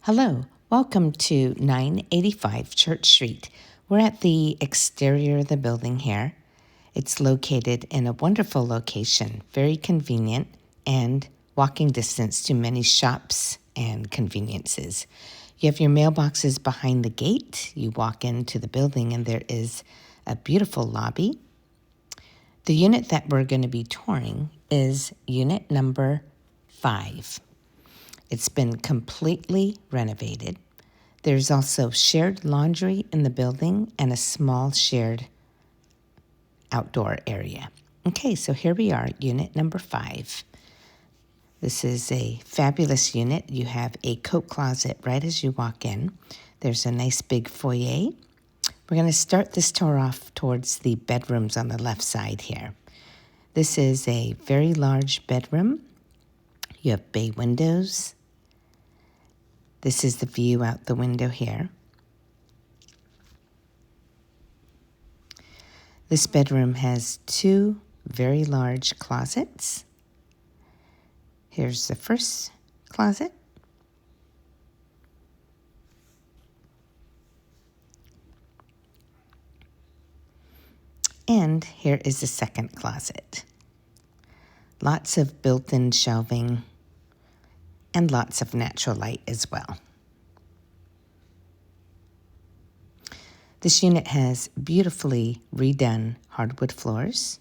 Hello, welcome to 985 Church Street. We're at the exterior of the building here. It's located in a wonderful location, very convenient, and walking distance to many shops and conveniences. You have your mailboxes behind the gate. You walk into the building and there is a beautiful lobby. The unit that we're going to be touring is unit number 5. It's been completely renovated. There's also shared laundry in the building and a small shared outdoor area. Okay, so here we are, unit number 5. This is a fabulous unit. You have a coat closet right as you walk in. There's a nice big foyer. We're going to start this tour off towards the bedrooms on the left side here. This is a very large bedroom. You have bay windows. This is the view out the window here. This bedroom has 2 very large closets. Here's the first closet. And here is the second closet. Lots of built-in shelving and lots of natural light as well. This unit has beautifully redone hardwood floors.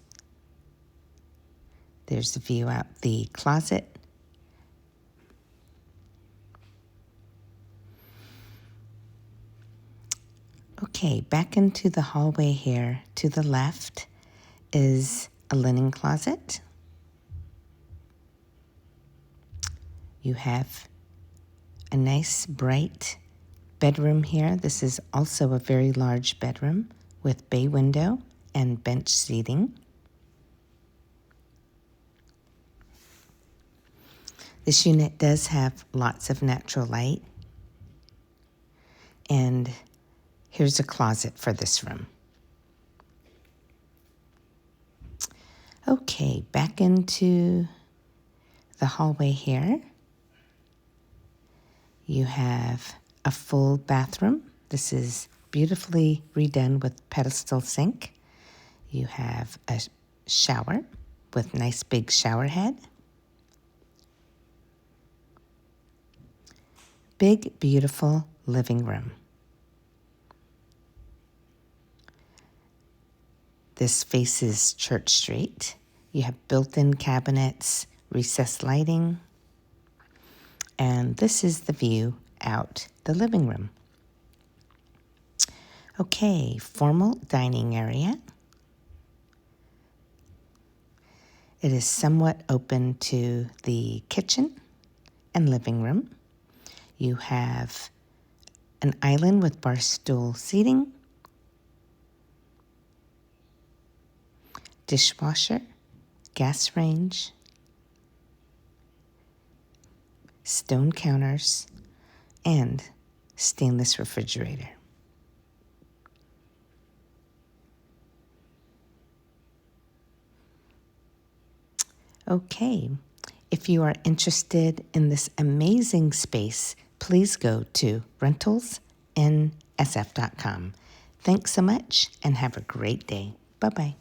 There's the view out the closet. Okay, back into the hallway here to the left is a linen closet. You have a nice bright bedroom here. This is also a very large bedroom with bay window and bench seating. This unit does have lots of natural light. And here's a closet for this room. Okay, back into the hallway here. You have a full bathroom. This is beautifully redone with pedestal sink. You have a shower with nice big shower head. Big, beautiful living room. This faces Church Street. You have built-in cabinets, recessed lighting, and this is the view out the living room. Okay, formal dining area. It is somewhat open to the kitchen and living room. You have an island with bar stool seating, dishwasher, gas range, stone counters, and stainless refrigerator. Okay, if you are interested in this amazing space, please go to rentalsnsf.com. Thanks so much and have a great day. Bye-bye.